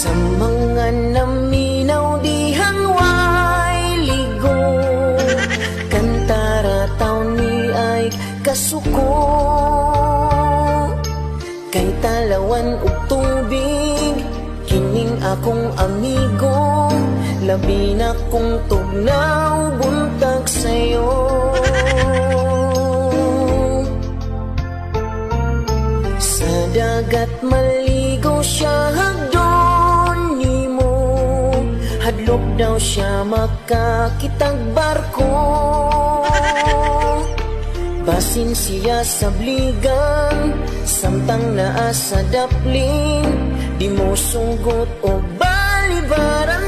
Sa mga naminaw di hangway ligo, kantara taon ni ay kasuko. Kay talawan ug tubig, kining akong amigo, labi na kong tugnaw buntag sayo. Sa dagat maligo siya hagdon nimo, hadlok daw siya makakitag barko. Basin siya sa bligan, samtang naa sa dapling, di mo sugot o balibara.